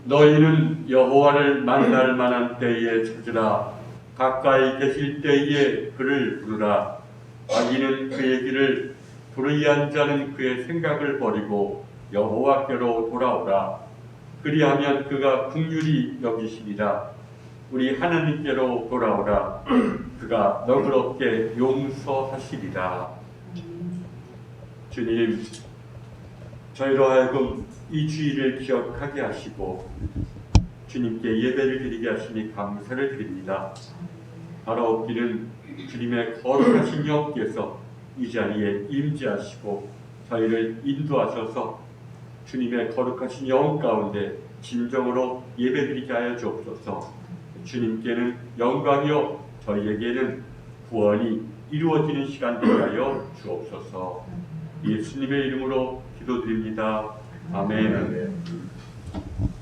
너희는 여호와를 만날 만한 때에 찾으라. 가까이 계실 때에 그를 부르라. 악인은 그의 길을, 불의한 자는 그의 생각을 버리고 여호와께로 돌아오라. 그리하면 그가 긍휼히 여기시리라. 우리 하나님께로 돌아오라. 그가 너그럽게 용서하시리라. 주님, 저희로 하여금 이 주일을 기억하게 하시고 주님께 예배를 드리게 하시니 감사를 드립니다. 바라옵기는 주님의 거룩하신 영께서 이 자리에 임재하시고 저희를 인도하셔서 주님의 거룩하신 영 가운데 진정으로 예배드리게 하여 주옵소서. 주님께는 영광이요 저희에게는 구원이 이루어지는 시간 되게 하여 주옵소서. 예수님의 이름으로 기도드립니다. 아멘.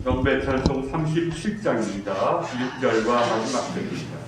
경배 찬송 37장입니다. 6절과 마지막 절입니다.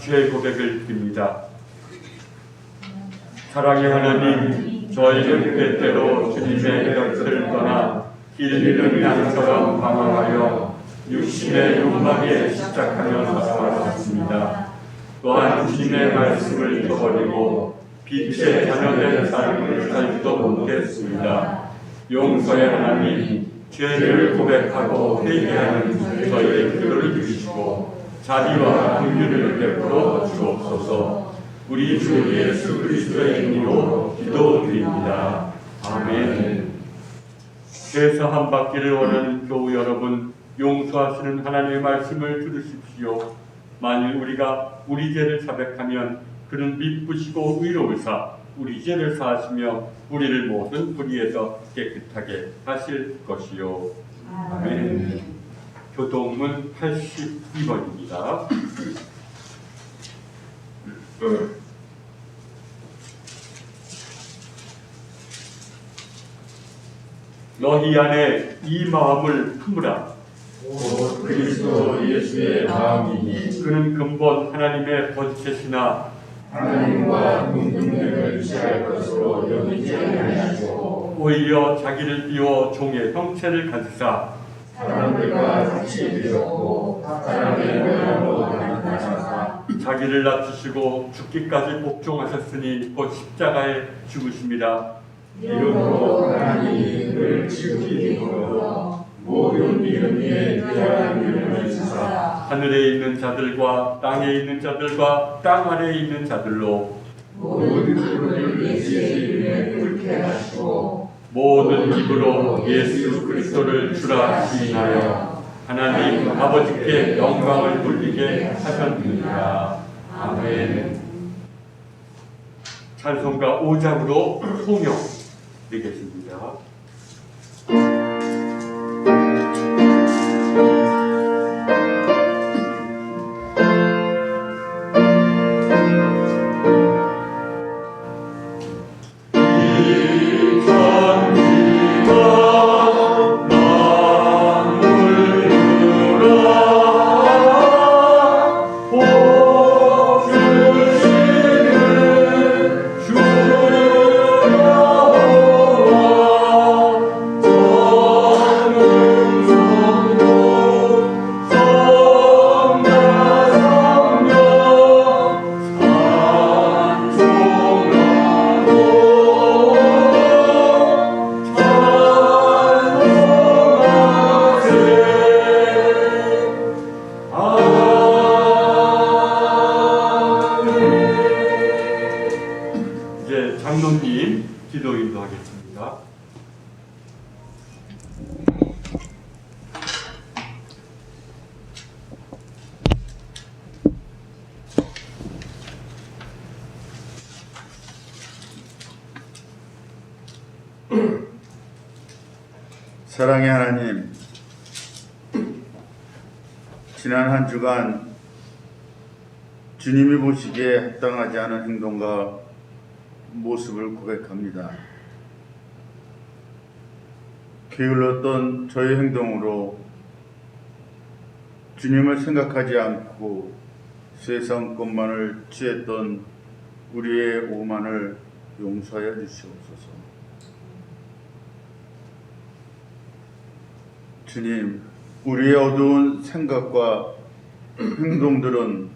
주의 고백을 드립니다. 사랑의 하나님, 저희는 때때로 주님의 곁을 떠나 길 잃은 양처럼 방황하여 육신의 욕망에 시작하며 살아왔습니다. 또한 주님의 말씀을 잊어버리고 빛의 자녀된 삶을 살지도 못했습니다. 용서의 하나님, 죄를 고백하고 회개하는 저희의 기도를 들으시고 자비와 긍휼을 베풀어 주옵소서. 우리 주 예수 그리스도의 이름으로 기도드립니다. 아멘. 죄사함 받기를 원하는 교우 여러분, 용서하시는 하나님의 말씀을 들으십시오. 만일 우리가 우리 죄를 자백하면 그는 미쁘시고 의로우사 우리 죄를 사하시며 우리를 모든 불의에서 깨끗하게 하실 것이요. 아멘. 교동문 82번입니다. 너희 안에 이 마음을 품으라. 오 그리스도 예수의 마음이니 그는 근본 하나님의 본체시나 하나님과 동등됨을 취할 것으로 여기지 아니하시고 오히려 자기를 비워 종의 형체를 가지사 사람들과 같이 되었고 사람의 모양으로 나타나사 자기를 낮추시고 죽기까지 복종하셨으니 곧 십자가에 죽으심이라. 이름으로 하나님이 그를 지키시고 모든 이름 위에 귀한 이름을 주사 하늘에 있는 자들과 땅에 있는 자들과 땅 아래에 있는 자들로 모든 이름을 예수의 이름에 옳게 하시고 모든 입으로 예수 그리스도를 주라 시인하여 하나님 아버지께 영광을 돌리게 하셨느니라. 아멘. 찬송가 5장으로 송영 드리겠습니다. 이 사랑의 하나님, 지난 한 주간 주님이 보시기에 합당하지 않은 행동과 모습을 고백합니다. 게을렀던 저의 행동으로 주님을 생각하지 않고 세상 것만을 취했던 우리의 오만을 용서하여 주시옵소서. 주님, 우리의 어두운 생각과 행동들은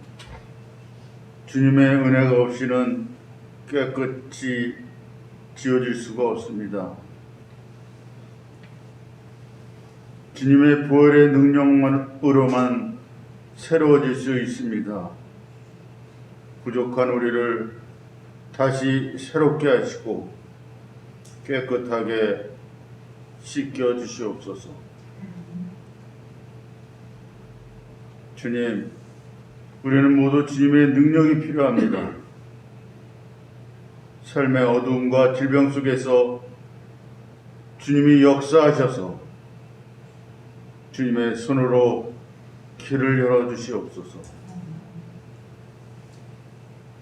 주님의 은혜가 없이는 깨끗이 지워질 수가 없습니다. 주님의 보혈의 능력만으로만 새로워질 수 있습니다. 부족한 우리를 다시 새롭게 하시고 깨끗하게 씻겨 주시옵소서. 주님, 우리는 모두 주님의 능력이 필요합니다. 삶의 어두움과 질병 속에서 주님이 역사하셔서 주님의 손으로 길을 열어주시옵소서.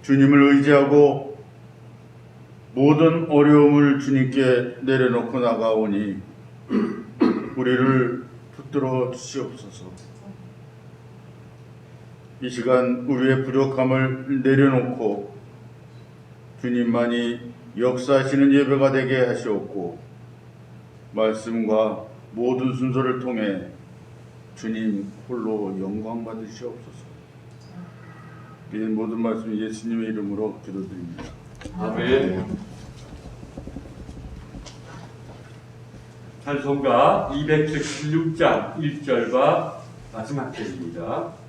주님을 의지하고 모든 어려움을 주님께 내려놓고 나가오니 우리를 붙들어 주시옵소서. 이 시간 우리의 부족함을 내려놓고 주님만이 역사하시는 예배가 되게 하시옵고 말씀과 모든 순서를 통해 주님 홀로 영광 받으시옵소서. 이 모든 말씀 예수님의 이름으로 기도드립니다. 아멘. 찬송가 276장 1절과 마지막 절입니다.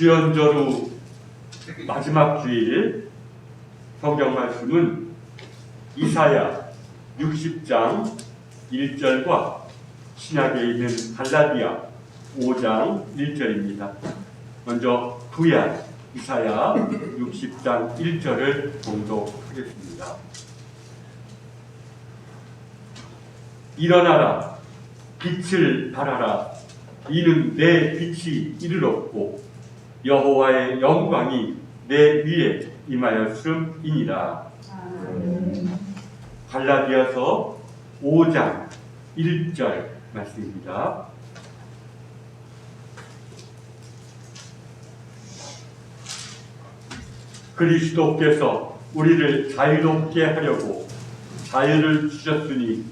주연절후 마지막 주일 성경 말씀은 이사야 60장 1절과 신약에 있는 갈라디아 5장 1절입니다. 먼저 구약 이사야 60장 1절을 봉독하겠습니다. 일어나라, 빛을 발하라. 이는 내 빛이 이르렀고 여호와의 영광이 내 위에 임하였음이니라. 갈라디아서 5장 1절 말씀입니다. 그리스도께서 우리를 자유롭게 하려고 자유를 주셨으니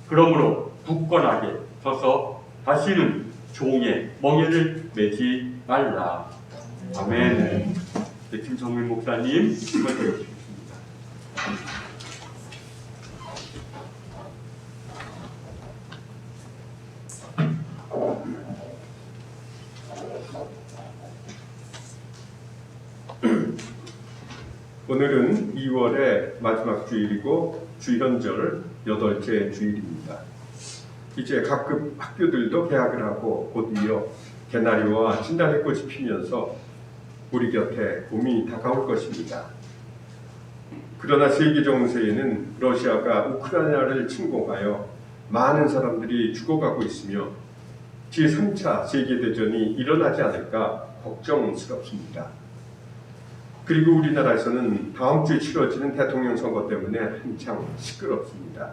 그러므로 굳건하게 서서 다시는 종의 멍에를 매지 말라. 아멘. 네, 김성민 목사님 읽어주시겠습니다. 오늘은 2월의 마지막 주일이고 주현절 8째 주일입니다. 이제 각급 학교들도 개학을 하고 곧 이어 개나리와 진달래꽃이 피면서 우리 곁에 봄이 다가올 것입니다. 그러나 세계 정세에는 러시아가 우크라이나를 침공하여 많은 사람들이 죽어가고 있으며 제3차 세계대전이 일어나지 않을까 걱정스럽습니다. 그리고 우리나라에서는 다음 주에 치러지는 대통령 선거 때문에 한창 시끄럽습니다.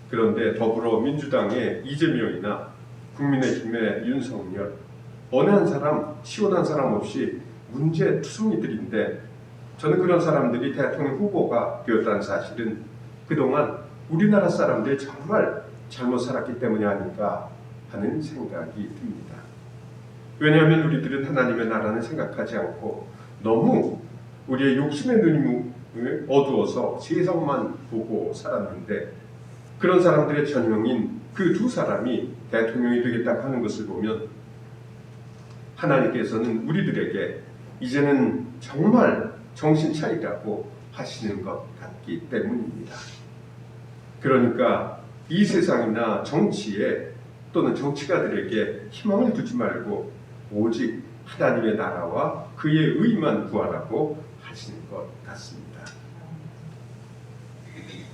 그런데 더불어민주당의 이재명이나 국민의힘의 윤석열, 어느 한 사람, 시원한 사람 없이 문제투성이들인데 저는 그런 사람들이 대통령 후보가 되었다는 사실은 그동안 우리나라 사람들이 정말 잘못 살았기 때문이 아닐까 하는 생각이 듭니다. 왜냐하면 우리들은 하나님의 나라는 생각하지 않고 너무 우리의 욕심의 눈이 어두워서 세상만 보고 살았는데 그런 사람들의 전형인 그 두 사람이 대통령이 되겠다 하는 것을 보면 하나님께서는 우리들에게 이제는 정말 정신 차리라고 하시는 것 같기 때문입니다. 그러니까 이 세상이나 정치에 또는 정치가들에게 희망을 두지 말고 오직 하나님의 나라와 그의 의만 구하라고 하시는 것 같습니다.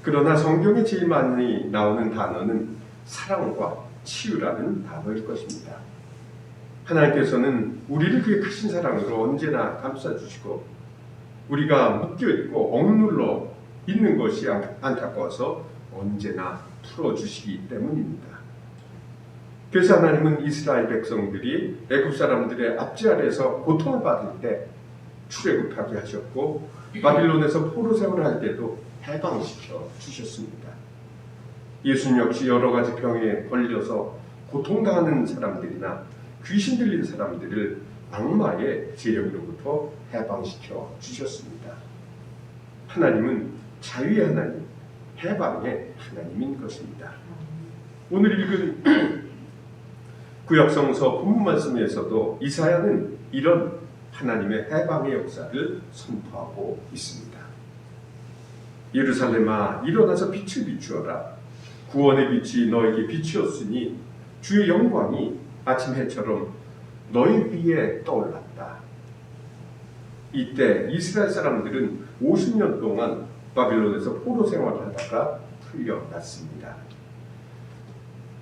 그러나 성경에 제일 많이 나오는 단어는 사랑과 치유라는 단어일 것입니다. 하나님께서는 우리를 그의 크신 사랑으로 언제나 감싸주시고 우리가 묶여있고 억눌러 있는 것이 안타까워서 언제나 풀어주시기 때문입니다. 그래서 하나님은 이스라엘 백성들이 애굽 사람들의 압제 아래에서 고통을 받을 때 출애굽하게 하셨고 바빌론에서 포로 생활을 할 때도 해방시켜 주셨습니다. 예수님 역시 여러 가지 병에 걸려서 고통당하는 사람들이나 귀신 들린 사람들을 악마의 재력으로부터 해방시켜 주셨습니다. 하나님은 자유의 하나님, 해방의 하나님인 것입니다. 오늘 읽은 구약성서 본문 말씀에서도 이사야는 이런 하나님의 해방의 역사를 선포하고 있습니다. 예루살렘아 일어나서 빛을 비추어라. 구원의 빛이 너에게 비추었으니 주의 영광이 아침 해처럼 너희 위에 떠올랐다. 이때 이스라엘 사람들은 50년 동안 바빌론에서 포로 생활을 하다가 풀려났습니다.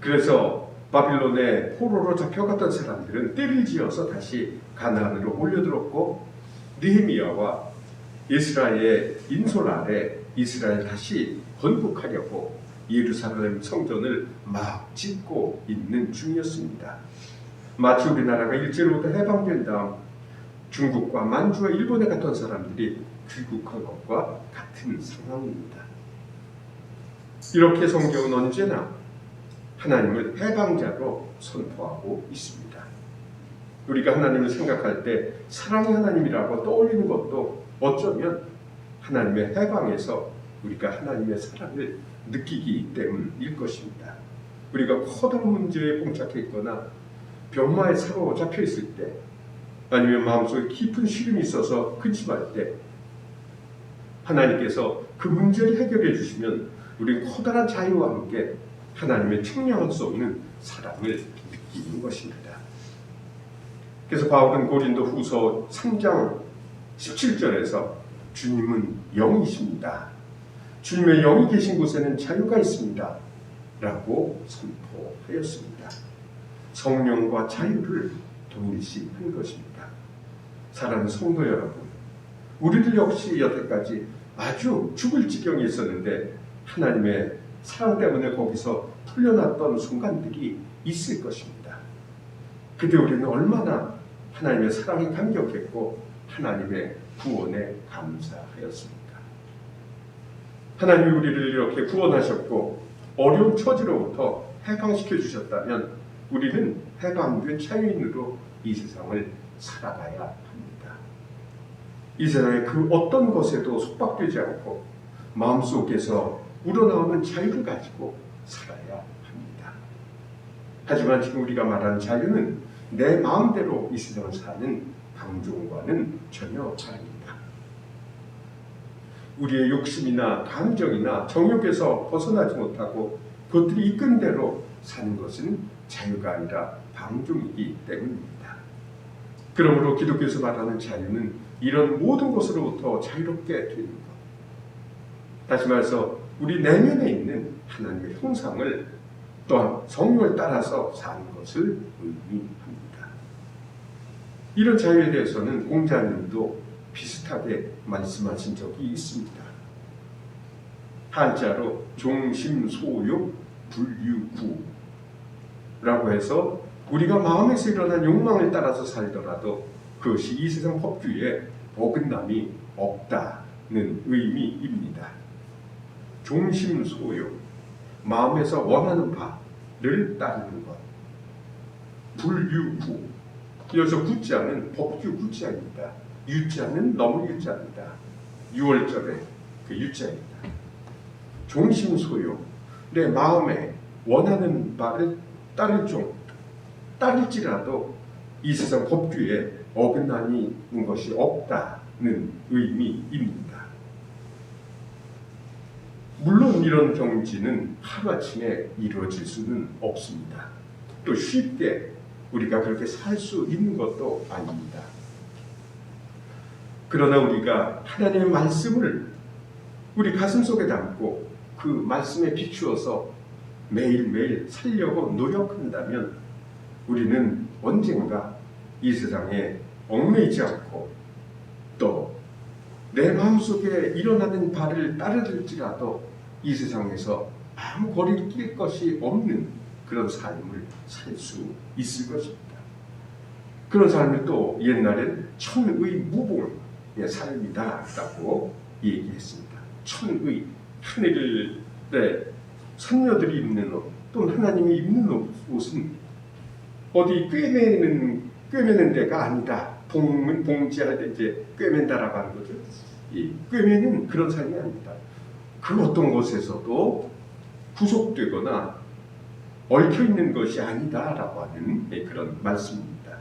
그래서 바빌론에 포로로 잡혀갔던 사람들은 떼를 지어서 다시 가나안으로 몰려들었고 느헤미야와 이스라엘의 인솔 아래 이스라엘 다시 건국하려고 예루살렘 성전을 막 짓고 있는 중이었습니다. 마치 우리나라가 일제로부터 해방된 다음 중국과 만주와 일본에 갔던 사람들이 귀국한 것과 같은 상황입니다. 이렇게 성경은 언제나 하나님을 해방자로 선포하고 있습니다. 우리가 하나님을 생각할 때 사랑의 하나님이라고 떠올리는 것도 어쩌면 하나님의 해방에서 우리가 하나님의 사랑을 느끼기 때문일 것입니다. 우리가 커다란 문제에 봉착해 있거나 병마에 사로잡혀 있을 때 아니면 마음속에 깊은 시름이 있어서 근심할 때 하나님께서 그 문제를 해결해 주시면 우리는 커다란 자유와 함께 하나님의 측량할 수 없는 사랑을 느끼는 것입니다. 그래서 바울은 고린도 후서 3장 17절에서 주님은 영이십니다. 주님의 영이 계신 곳에는 자유가 있습니다. 라고 선포하였습니다. 성령과 자유를 동일시한 것입니다. 사랑하는 성도 여러분, 우리들 역시 여태까지 아주 죽을 지경에 있었는데 하나님의 사랑 때문에 거기서 풀려났던 순간들이 있을 것입니다. 그때 우리는 얼마나 하나님의 사랑에 감격했고 하나님의 구원에 감사하였습니까? 하나님이 우리를 이렇게 구원하셨고 어려운 처지로부터 해방시켜 주셨다면 우리는 해방된 자유인으로 이 세상을 살아가야 합니다. 이 세상의 그 어떤 것에도 속박되지 않고 마음속에서 우러나오는 자유를 가지고 살아야 합니다. 하지만 지금 우리가 말하는 자유는 내 마음대로 이 세상을 사는 방종과는 전혀 다릅니다. 우리의 욕심이나 감정이나 정욕에서 벗어나지 못하고 그것들이 이끈 대로 사는 것은 자유가 아니라 방종이기 때문입니다. 그러므로 기독교에서 말하는 자유는 이런 모든 것으로부터 자유롭게 되는 것. 다시 말해서 우리 내면에 있는 하나님의 형상을 또한 성령을 따라서 사는 것을 의미합니다. 이런 자유에 대해서는 공자님도 비슷하게 말씀하신 적이 있습니다. 한자로 종심소욕 불유구라고 해서 우리가 마음에서 일어난 욕망을 따라서 살더라도 그것이 이 세상 법규에 어긋남이 없다는 의미입니다. 종심소욕, 마음에서 원하는 바를 따르는 것. 불유구, 여기서 구자는 법규 구자입니다. 유자는 넘을 유자입니다. 6월절에 그 유자입니다. 종심소욕, 내 마음에 원하는 바를 따를지라도 이 세상 법규에 어긋나는 것이 없다는 의미입니다. 물론 이런 경지는 하루아침에 이루어질 수는 없습니다. 또 쉽게 우리가 그렇게 살 수 있는 것도 아닙니다. 그러나 우리가 하나님의 말씀을 우리 가슴속에 담고 그 말씀에 비추어서 매일매일 살려고 노력한다면 우리는 언젠가 이 세상에 얽매이지 않고 또 내 마음속에 일어나는 바를 따르들지라도 이 세상에서 아무 거리를 낄 것이 없는 그런 삶을 살 수 있을 것입니다. 그런 삶을 또 옛날엔 천의무봉의 삶이다라고 얘기했습니다. 천의, 하늘의 선녀들이 입는 옷 또는 하나님이 입는 옷은 어디 꿰매는 데가 아니다. 봉지할 때 이제 꿰맨다라고 하는 거죠. 이 꿰매는 그런 삶이 아닙니다. 그 어떤 곳에서도 구속되거나 얽혀있는 것이 아니다라고 하는 그런 말씀입니다.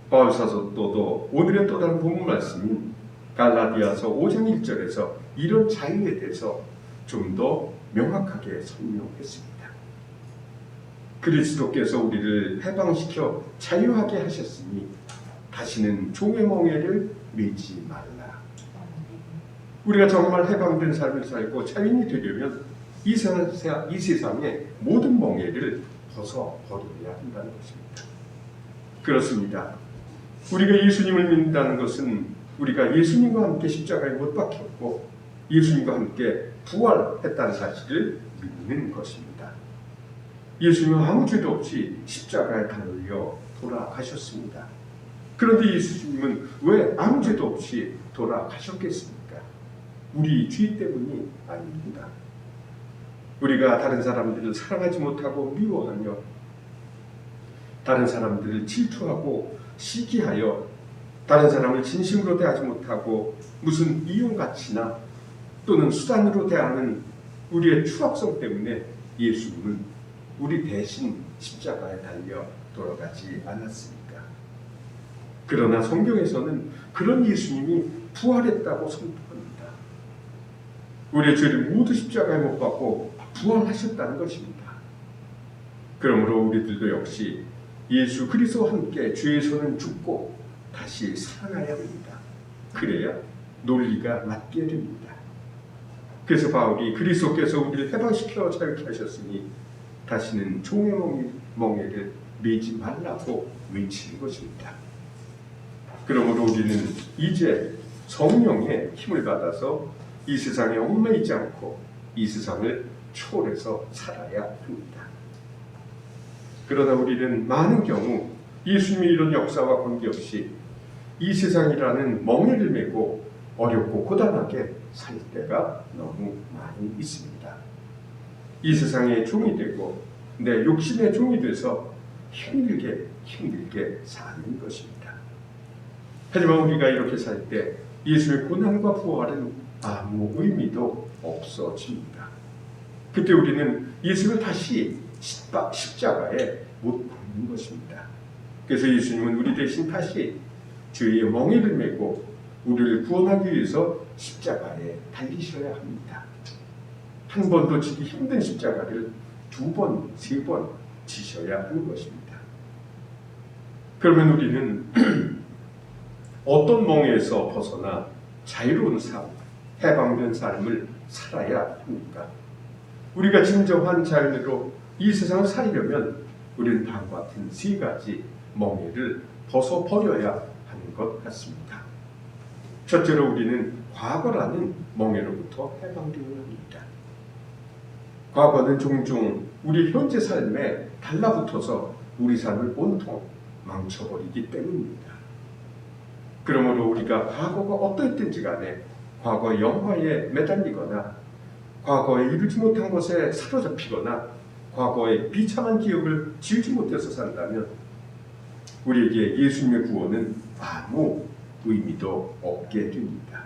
바울사도도 오늘의 또 다른 본문 말씀인 갈라디아서 5장 1절에서 이런 자유에 대해서 좀 더 명확하게 설명했습니다. 그리스도께서 우리를 해방시켜 자유하게 하셨으니 다시는 종의 멍에를 매지 말라. 우리가 정말 해방된 삶을 살고 자유인이 되려면 이 세상의 모든 멍에를 벗어버려야 한다는 것입니다. 그렇습니다. 우리가 예수님을 믿는다는 것은 우리가 예수님과 함께 십자가에 못 박혔고 예수님과 함께 부활했다는 사실을 믿는 것입니다. 예수님은 아무 죄도 없이 십자가에 달려 돌아가셨습니다. 그런데 예수님은 왜 아무 죄도 없이 돌아가셨겠습니까? 우리 죄 때문이 아닙니다. 우리가 다른 사람들을 사랑하지 못하고 미워하며 다른 사람들을 질투하고 시기하여 다른 사람을 진심으로 대하지 못하고 무슨 이용가치나 또는 수단으로 대하는 우리의 추악성 때문에 예수님은 우리 대신 십자가에 달려 돌아가지 않았습니까? 그러나 성경에서는 그런 예수님이 부활했다고 선포합니다. 우리의 죄를 모두 십자가에 못 박고 부활하셨다는 것입니다. 그러므로 우리들도 역시 예수 그리스도와 함께 죄에서는 죽고 다시 살아나야 합니다. 그래야 논리가 맞게 됩니다. 그래서 바울이 그리스도께서 우리를 해방시켜 자유케 하셨으니 다시는 종의 멍에를 매지 말라고 외치는 것입니다. 그러므로 우리는 이제 성령의 힘을 받아서 이 세상에 얽매이지 않고 이 세상을 초월해서 살아야 합니다. 그러나 우리는 많은 경우 예수님의 이런 역사와 관계없이 이 세상이라는 멍에를 메고 어렵고 고단하게 살 때가 너무 많이 있습니다. 이 세상의 종이 되고 내 욕심의 종이 돼서 힘들게 사는 것입니다. 하지만 우리가 이렇게 살 때 예수의 고난과 부활은 아무 의미도 없어집니다. 그때 우리는 예수를 다시 십자가에 못 박는 것입니다. 그래서 예수님은 우리 대신 다시 죄의 멍에를 메고 우리를 구원하기 위해서 십자가에 달리셔야 합니다. 한 번도 지기 힘든 십자가를 2번, 3번 지셔야 하는 것입니다. 그러면 우리는 어떤 멍에서 벗어나 자유로운 삶, 해방된 삶을 살아야 합니까? 우리가 진정한 자연으로 이 세상을 살려면 우리는 다음과 같은 3가지 멍에를 벗어버려야 하는 것 같습니다. 첫째로 우리는 과거라는 멍에로부터 해방되어야 합니다. 과거는 종종 우리 현재 삶에 달라붙어서 우리 삶을 온통 망쳐버리기 때문입니다. 그러므로 우리가 과거가 어떠했든지 간에 과거 영화에 매달리거나 과거에 이루지 못한 것에 사로잡히거나 과거의 비참한 기억을 지우지 못해서 산다면 우리에게 예수님의 구원은 아무 의미도 없게 됩니다.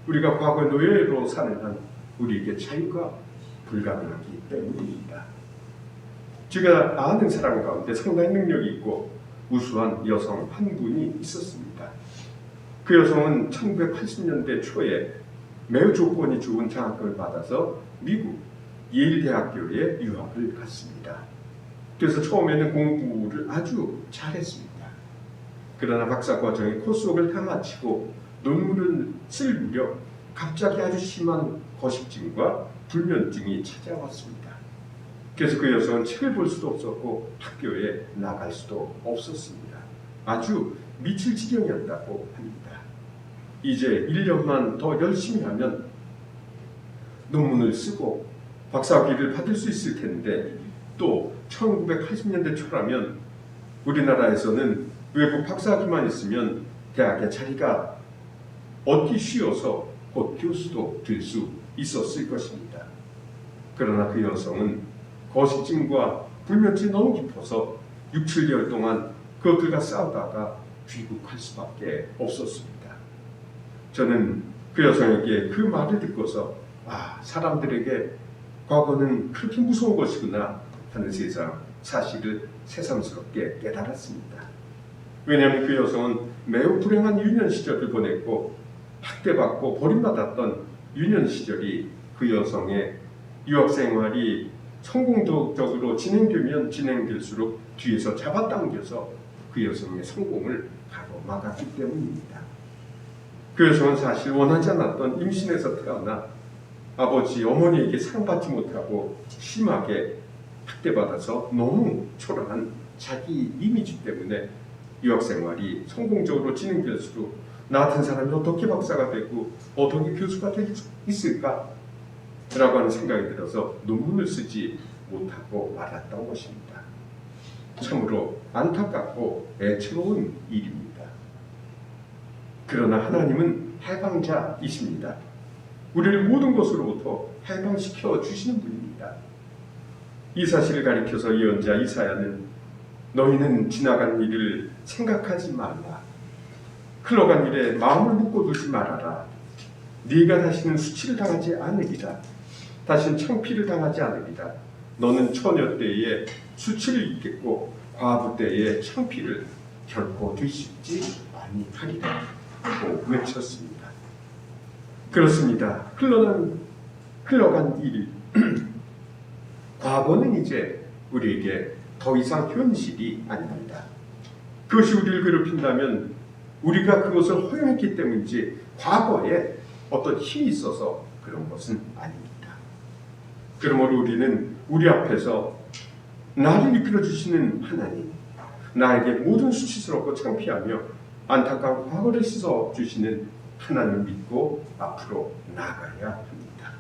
우리가 과거 노예로 사는 한 우리에게 자유가 불가능하기 때문입니다. 제가 아는 사람 가운데 상당히 능력이 있고 우수한 여성 한 분이 있었습니다. 그 여성은 1980년대 초에 매우 조건이 좋은 장학금을 받아서 미국 예일 대학교에 유학을 갔습니다. 그래서 처음에는 공부를 아주 잘했습니다. 그러나 박사 과정의 코스웍을 다 마치고 논문을 쓸 무렵 갑자기 아주 심한 거식증과 불면증이 찾아왔습니다. 그래서 그 여성은 책을 볼 수도 없었고 학교에 나갈 수도 없었습니다. 아주 미칠 지경이었다고 합니다. 이제 1년만 더 열심히 하면 논문을 쓰고 박사학위를 받을 수 있을 텐데 또 1980년대 초라면 우리나라에서는 외국 박사학위만 있으면 대학에 자리가 얻기 쉬워서 곧 교수도 될 수 있었을 것입니다. 그러나 그 여성은 거식증과 불면증이 너무 깊어서 6, 7개월 동안 그것들과 싸우다가 귀국할 수밖에 없었습니다. 저는 그 여성에게 그 말을 듣고서 사람들에게 과거는 그렇게 무서운 것이구나 하는 사실을 새삼스럽게 깨달았습니다. 왜냐하면 그 여성은 매우 불행한 유년 시절을 보냈고 학대받고 버림받았던 유년 시절이 그 여성의 유학 생활이 성공적으로 진행되면 진행될수록 뒤에서 잡아당겨서 그 여성의 성공을 가로막았기 때문입니다. 그 여성은 사실 원하지 않았던 임신에서 태어나 아버지, 어머니에게 사랑받지 못하고 심하게 학대받아서 너무 초라한 자기 이미지 때문에 유학생활이 성공적으로 진행될수록 나 같은 사람이 어떻게 박사가 되고 어떻게 교수가 될 수 있을까? 라고 하는 생각이 들어서 논문을 쓰지 못하고 말았던 것입니다. 참으로 안타깝고 애처로운 일입니다. 그러나 하나님은 해방자이십니다. 우리를 모든 것으로부터 해방시켜 주시는 분입니다. 이 사실을 가리켜서 예언자 이사야는 너희는 지나간 일을 생각하지 말라. 흘러간 일에 마음을 묶어두지 말아라. 네가 다시는 수치를 당하지 않으리라. 다시는 창피를 당하지 않으리라. 너는 처녀 때에 수치를 입겠고 과부 때에 창피를 결코 뒤집지 아니하리라. 고 외쳤습니다. 그렇습니다. 흘러간 일 과거는 이제 우리에게 더 이상 현실이 아닙니다. 그것이 우리를 괴롭힌다면 우리가 그것을 허용했기 때문이지 과거에 어떤 힘이 있어서 그런 것은 아닙니다. 그러므로 우리는 우리 앞에서 나를 이끌어주시는 하나님, 나에게 모든 수치스럽고 창피하며 안타까운 과거를 씻어주시는 하나님을 믿고 앞으로 나아가야 합니다.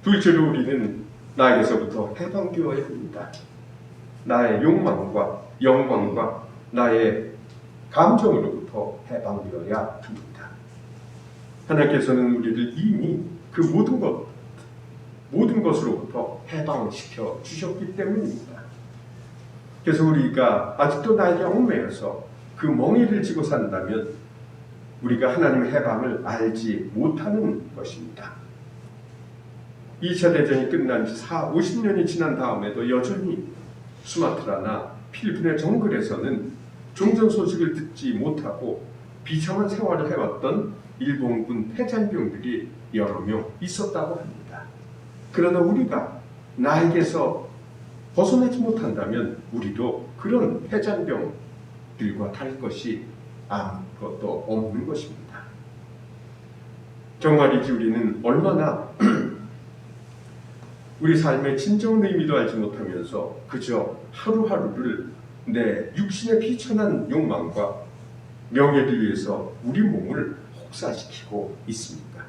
둘째로 우리는 나에게서부터 해방되어야 합니다. 나의 욕망과 영광과 나의 감정으로부터 해방되어야 합니다. 하나님께서는 우리를 이미 그 모든 것으로부터 해방시켜 주셨기 때문입니다. 그래서 우리가 아직도 나에게 얽매여서 그 멍에를 지고 산다면 우리가 하나님의 해방을 알지 못하는 것입니다. 2차 대전이 끝난 지 50년이 지난 다음에도 여전히 수마트라나 필리핀의 정글에서는 종전 소식을 듣지 못하고 비참한 생활을 해왔던 일본군 해잔병들이 여러 명 있었다고 합니다. 그러나 우리가 나에게서 벗어나지 못한다면 우리도 그런 해잔병들과 다를 것이 아무것도 없는 것입니다. 정말이지 우리는 얼마나 우리 삶의 진정한 의미도 알지 못하면서 그저 하루하루를 내 육신의 비천한 욕망과 명예를 위해서 우리 몸을 혹사시키고 있습니다.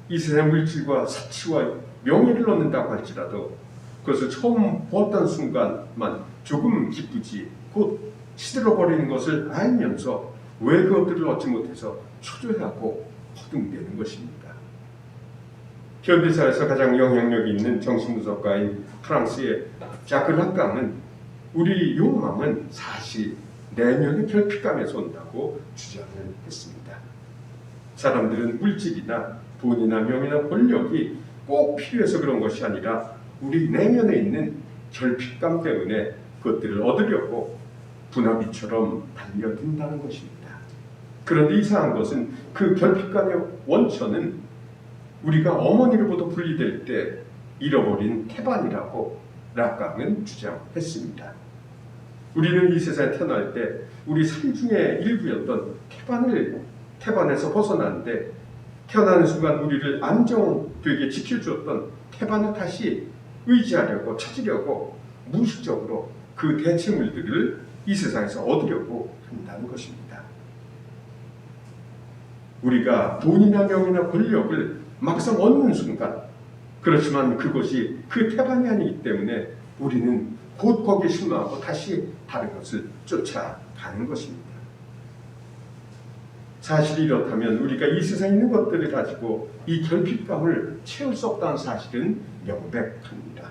이 세상 물질과 사치와 명예를 얻는다고 할지라도 그것을 처음 보았던 순간만 조금 기쁘지 곧 시들어버리는 것을 알면서 왜 그것들을 얻지 못해서 초조해하고 허둥대는 것입니다. 현대사에서 가장 영향력이 있는 정신분석가인 프랑스의 자크 락강은 우리 욕망은 사실 내면의 결핍감에서 온다고 주장을 했습니다. 사람들은 물질이나 돈이나 명예나 권력이 꼭 필요해서 그런 것이 아니라 우리 내면에 있는 결핍감 때문에 그것들을 얻으려고 분화비처럼 달려든다는 것입니다. 그런데 이상한 것은 그 결핍감의 원천은 우리가 어머니로부터 분리될 때 잃어버린 태반이라고 락강은 주장했습니다. 우리는 이 세상에 태어날 때 우리 삶 중의 일부였던 태반에서 벗어나는데 태어나는 순간 우리를 안정되게 지켜주었던 태반을 다시 의지하려고 찾으려고 무의식적으로 그 대체물들을 이 세상에서 얻으려고 한다는 것입니다. 우리가 돈이나 명예나 권력을 막상 얻는 순간 그렇지만 그것이 그 태반이 아니기 때문에 우리는 곧 거기에 실망하고 다시 다른 것을 쫓아가는 것입니다. 사실이 이렇다면 우리가 이 세상에 있는 것들을 가지고 이 결핍감을 채울 수 없다는 사실은 명백합니다.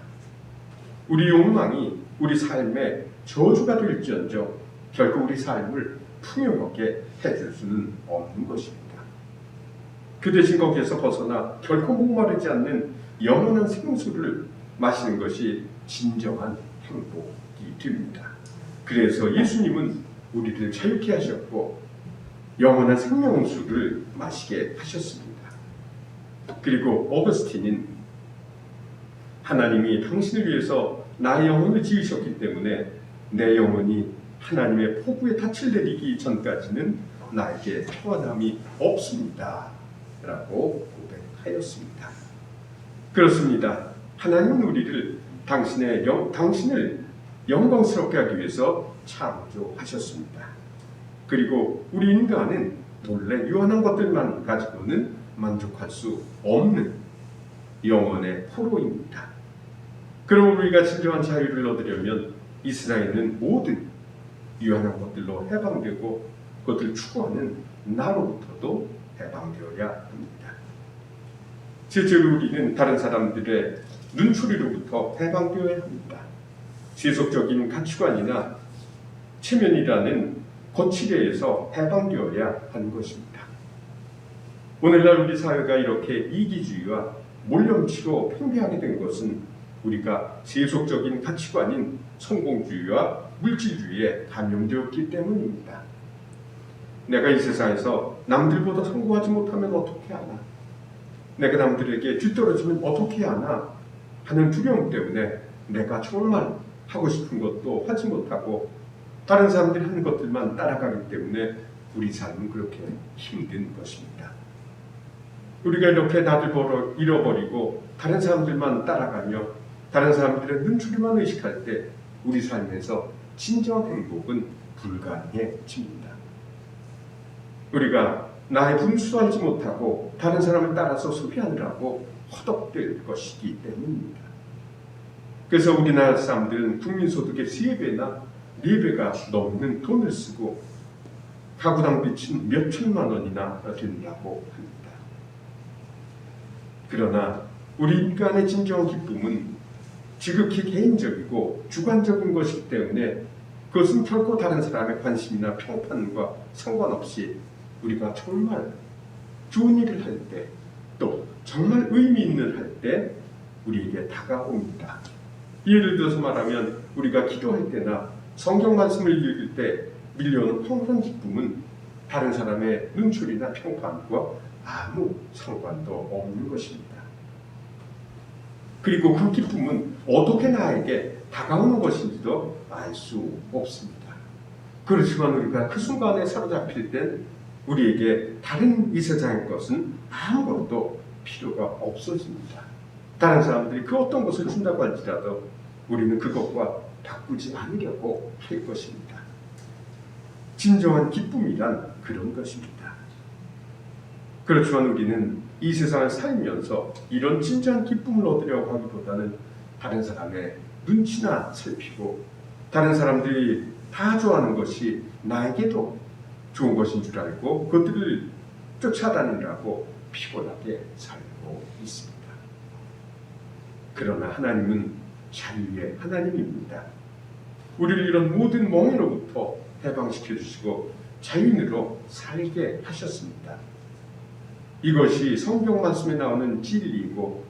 우리 욕망이 우리 삶의 저주가 될지언정 결국 우리 삶을 풍요롭게 해줄 수는 없는 것입니다. 그 대신 거기에서 벗어나 결코 목마르지 않는 영원한 생수를 마시는 것이 진정한 행복이 됩니다. 그래서 예수님은 우리를 자유케 하셨고 영원한 생명수를 마시게 하셨습니다. 그리고 어거스틴은 하나님이 당신을 위해서 나의 영혼을 지으셨기 때문에 내 영혼이 하나님의 포부에 닻을 내리기 전까지는 나에게 평안함이 없습니다. 라고 고백하였습니다. 그렇습니다. 하나님은 우리를 당신을 영광스럽게 하기 위해서 창조하셨습니다. 그리고 우리 인간은 본래 유한한 것들만 가지고는 만족할 수 없는 영혼의 포로입니다. 그럼 우리가 진정한 자유를 얻으려면 이 세상에 있는 모든 유한한 것들로 해방되고 그것을 추구하는 나로부터도 해방되어야 합니다. 실제로 우리는 다른 사람들의 눈초리로부터 해방되어야 합니다. 세속적인 가치관이나 체면이라는 거칠애에서 해방되어야 하는 것입니다. 오늘날 우리 사회가 이렇게 이기주의와 몰염치로 팽배하게 된 것은 우리가 세속적인 가치관인 성공주의와 물질주의에 감염되었기 때문입니다. 내가 이 세상에서 남들보다 성공하지 못하면 어떻게 하나? 내가 남들에게 뒤떨어지면 어떻게 하나? 하는 두려움 때문에 내가 정말 하고 싶은 것도 하지 못하고 다른 사람들이 하는 것들만 따라가기 때문에 우리 삶은 그렇게 힘든 것입니다. 우리가 이렇게 나를 잃어버리고 다른 사람들만 따라가며 다른 사람들의 눈초리만 의식할 때 우리 삶에서 진정한 행복은 불가능해집니다. 우리가 나의 분수하지 못하고 다른 사람을 따라서 소비하느라고 허덕될 것이기 때문입니다. 그래서 우리나라 사람들은 국민소득의 3배나 4배가 넘는 돈을 쓰고 가구당 빚은 몇 천만 원이나 된다고 합니다. 그러나 우리 인간의 진정한 기쁨은 지극히 개인적이고 주관적인 것이기 때문에 그것은 결코 다른 사람의 관심이나 평판과 상관없이 우리가 정말 좋은 일을 할 때 또 정말 의미 있는 일 할 때 우리에게 다가옵니다. 예를 들어서 말하면 우리가 기도할 때나 성경 말씀을 읽을 때 밀려오는 평온한 기쁨은 다른 사람의 눈초리나 평판과 아무 상관도 없는 것입니다. 그리고 그 기쁨은 어떻게 나에게 다가오는 것인지도 알 수 없습니다. 그렇지만 우리가 그 순간에 사로잡힐 땐 우리에게 다른 이 세상의 것은 아무것도 필요가 없어집니다. 다른 사람들이 그 어떤 것을 준다고 할지라도 우리는 그것과 바꾸지 않으려고 할 것입니다. 진정한 기쁨이란 그런 것입니다. 그렇지만 우리는 이 세상을 살면서 이런 진정한 기쁨을 얻으려고 하기보다는 다른 사람의 눈치나 살피고 다른 사람들이 다 좋아하는 것이 나에게도 좋은 것인 줄 알고 그것들을 쫓아다니라고 피곤하게 살고 있습니다. 그러나 하나님은 자유의 하나님입니다. 우리를 이런 모든 멍에로부터 해방시켜 주시고 자유인으로 살게 하셨습니다. 이것이 성경 말씀에 나오는 진리이고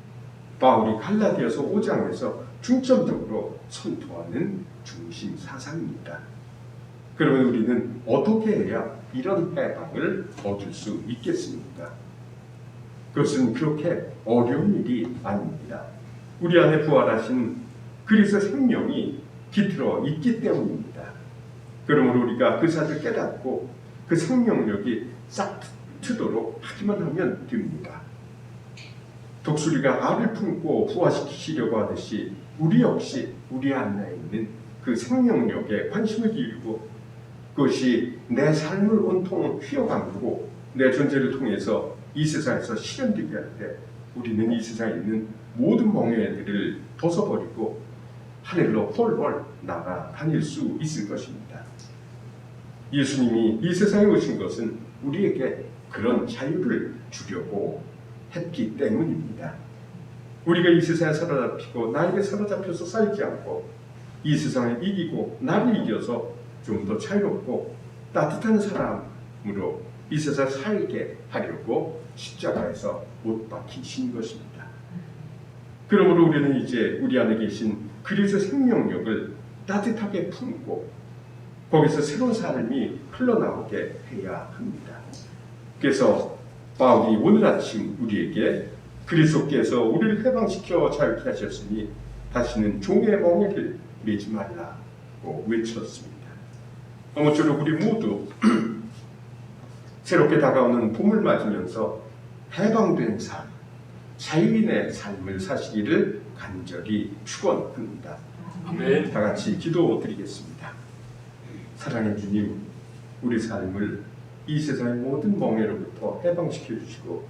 바울이 갈라디아서 5장에서 중점적으로 선포하는 중심 사상입니다. 그러면 우리는 어떻게 해야 이런 해방을 얻을 수 있겠습니까? 그것은 그렇게 어려운 일이 아닙니다. 우리 안에 부활하신 그리스도의 생명이 깃들어 있기 때문입니다. 그러므로 우리가 그 사실을 깨닫고 그 생명력이 싹 트도록 하기만 하면 됩니다. 독수리가 알을 품고 부화시키려고 하듯이 우리 역시 우리 안에 있는 그 생명력에 관심을 기울이고 그것이 내 삶을 온통 휘어감고 내 존재를 통해서 이 세상에서 실현되게 할 때 우리는 이 세상에 있는 모든 멍에들을 벗어버리고 하늘로 홀홀 날아다닐 수 있을 것입니다. 예수님이 이 세상에 오신 것은 우리에게 그런 자유를 주려고 했기 때문입니다. 우리가 이 세상에 사로잡히고 나에게 사로잡혀서 살지 않고 이 세상을 이기고 나를 이겨서 좀 더 자유롭고 따뜻한 사람으로 이 세상을 살게 하려고 십자가에서 못 박히신 것입니다. 그러므로 우리는 이제 우리 안에 계신 그리스도의 생명력을 따뜻하게 품고 거기서 새로운 삶이 흘러나오게 해야 합니다. 그래서 바울이 오늘 아침 우리에게 그리스도께서 우리를 해방시켜 자유케 하셨으니 다시는 종의 멍에를 매지 말라고 외쳤습니다. 아무쪼록 우리 모두 새롭게 다가오는 봄을 맞으면서 해방된 삶, 자유인의 삶을 사시기를 간절히 축원합니다. 아멘. 다 같이 기도드리겠습니다. 사랑의 주님, 우리 삶을 이 세상의 모든 멍에로부터 해방시켜 주시고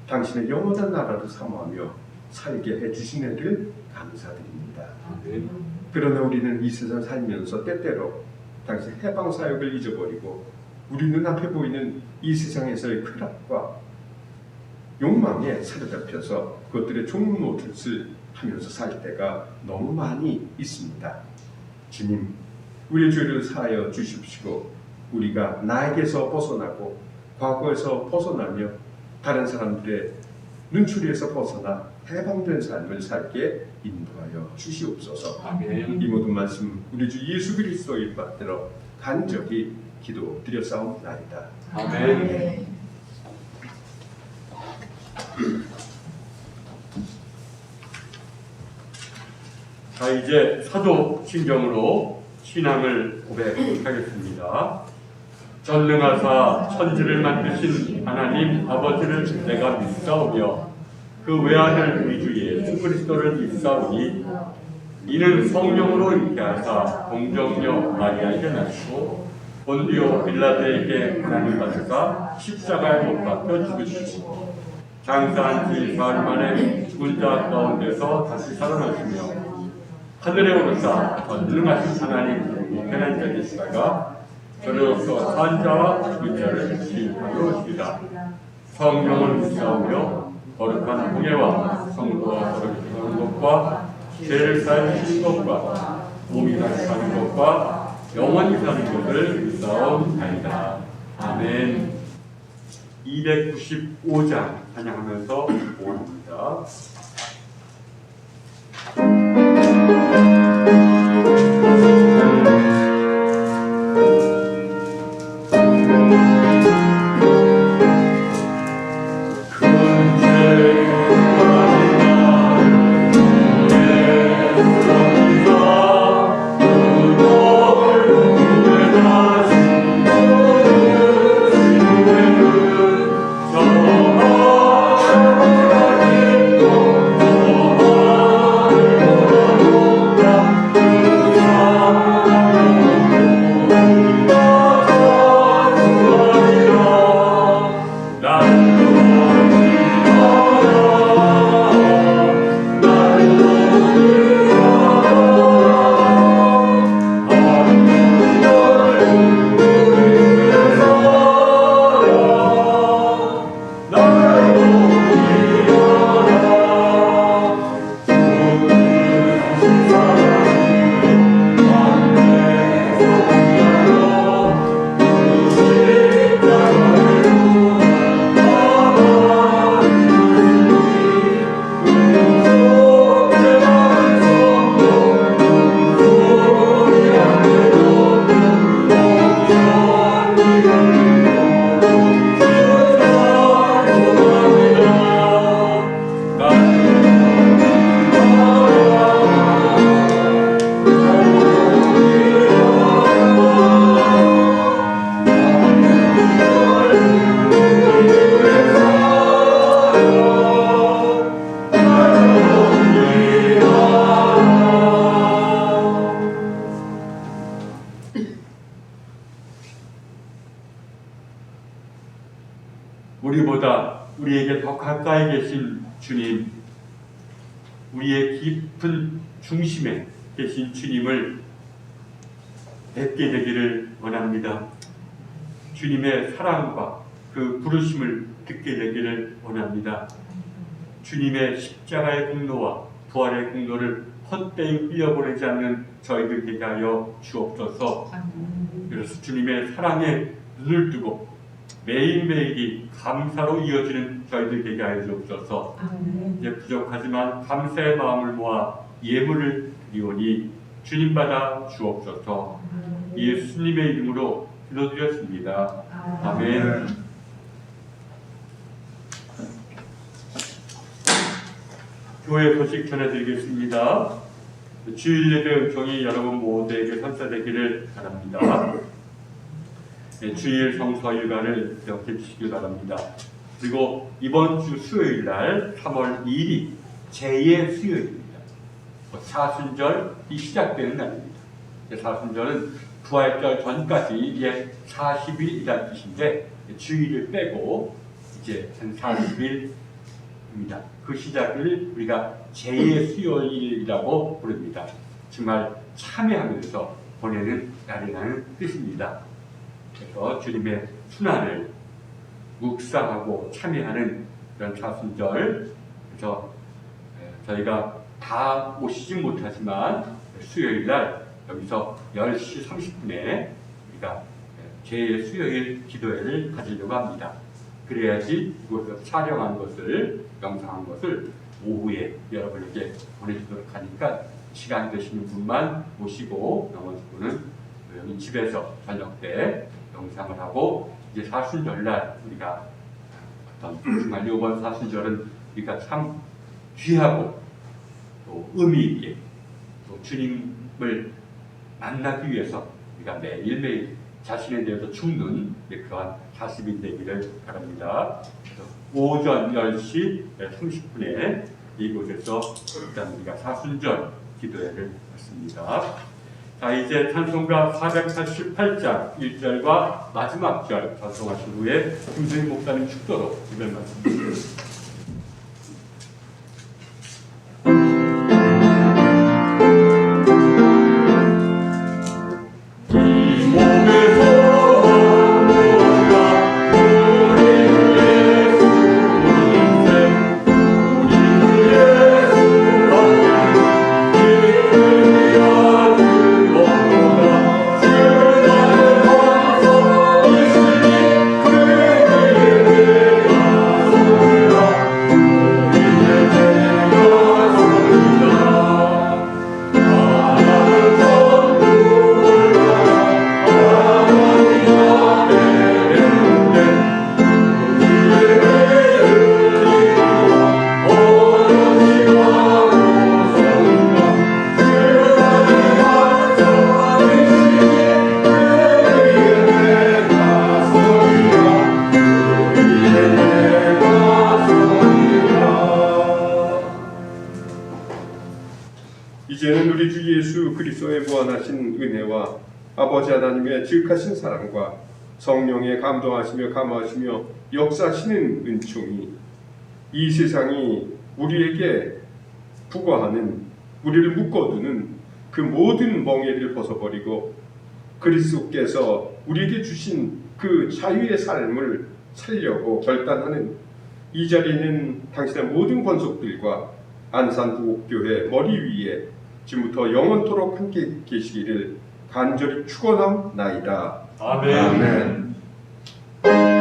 당신의 영원한 나라를 사모하며 살게 해주신 애를 감사드립니다. 아멘. 그러나 우리는 이 세상 살면서 때때로 당신 해방 사역을 잊어버리고 우리 눈앞에 보이는 이 세상에서의 쾌락과 욕망에 사로잡혀서 그것들의 종로 노릇을 하면서 살 때가 너무 많이 있습니다. 주님, 우리의 죄를 사하여 주십시고 우리가 나에게서 벗어나고 과거에서 벗어나며 다른 사람들의 눈초리에서 벗어나 해방된 삶을 살게 인도하여 주시옵소서. 아멘. 이 모든 말씀 우리 주 예수 그리스도의 받들어 간절히 기도드렸사옵나이다. 아멘. 자, 이제 사도 신경으로 신앙을 고백하겠습니다. 전능하사 천지를 만드신 하나님 아버지를 내가 믿사오며 그 외아들 우리 주 예수 그리스도를 믿사오니 이는 성령으로 있게 하사 동정녀 마리아에게 낳고 본디오 빌라도에게 고난을 받으사 십자가에 못 박혀 죽으시고 장사한 지 사흘 만에 죽은 자 가운데서 다시 살아나시며 하늘에 오르사 전능하신 하나님 우편한 자리 있다가 저로서 산 자와 죽은 자를 심판하러 오시리라. 성령을 믿사오며 거룩한 공예와 성도와 거룩한 것과 죄를 사하시는 것과 몸이 다시 사는 것과 영원히 사는 것을 믿사옵나이다. 아멘. 295장 찬양하면서 모입니다. 무엇보다 우리에게 더 가까이 계신 주님, 우리의 깊은 중심에 계신 주님을 뵙게 되기를 원합니다. 주님의 사랑과 그 부르심을 듣게 되기를 원합니다. 주님의 십자가의 공로와 부활의 공로를 헛되이 흘려보내지 않는 저희들 되게 하여 주옵소서. 그래서 주님의 사랑에 눈을 뜨고 매일매일이 감사로 이어지는 저희들 되게 하여 주옵소서. 이제 부족하지만 감사의 마음을 모아 예물을 드리오니 주님 받아 주옵소서. 예수님의 이름으로 기도드렸습니다. 아멘. 교회 소식 전해드리겠습니다. 주일 예배 은총이 여러분 모두에게 선사되기를 바랍니다. 주일 성서 일과를 기억해 주시길 바랍니다. 그리고 이번 주 수요일 날 3월 2일이 제2의 수요일입니다. 사순절이 시작되는 날입니다. 사순절은 부활절 전까지 이제 40일이라는 뜻인데 주일을 빼고 이제 한 40일입니다. 그 시작을 우리가 제2의 수요일이라고 부릅니다. 정말 참여하면서 보내는 날이라는 뜻입니다. 그래서 주님의 순환을 묵상하고 참여하는 그런 사순절, 그래서 저희가 다 오시지 못하지만 수요일 날 여기서 10시 30분에 우리가 제2의 수요일 기도회를 가지려고 합니다. 그래야지 그것을 촬영한 것을, 영상한 것을 오후에 여러분에게 보내주도록 하니까 시간 되시는 분만 모시고 나머지 분은 여기 집에서 저녁 때 영상을 하고 이제 사순절날 우리가 어떤 정말 이번 사순절은 우리가 참 귀하고 또 의미 있게 또 주님을 만나기 위해서 우리가 매일매일 자신에 대해서 죽는 그러한 40일 되기를 바랍니다. 오전 10시 30분에 이곳에서 일단 우리가 사순절 기도회를 했습니다. 자, 이제 찬송가 488장 1절과 마지막 절 찬송하신 후에 김수희 목사님 축도로 기도를 말씀드립니다. 이제는 우리 주 예수 그리스도의 무한하신 은혜와 아버지 하나님의 지극하신 사랑과 성령의 감동하시며 감화하시며 역사하시는 은총이 이 세상이 우리에게 부과하는, 우리를 묶어두는 그 모든 멍에를 벗어버리고 그리스도께서 우리에게 주신 그 자유의 삶을 살려고 결단하는 이 자리에는 당신의 모든 권속들과 안산부곡교회 머리 위에 지금부터 영원토록 함께 계시기를 간절히 축원하옵나이다. 아멘. 아멘.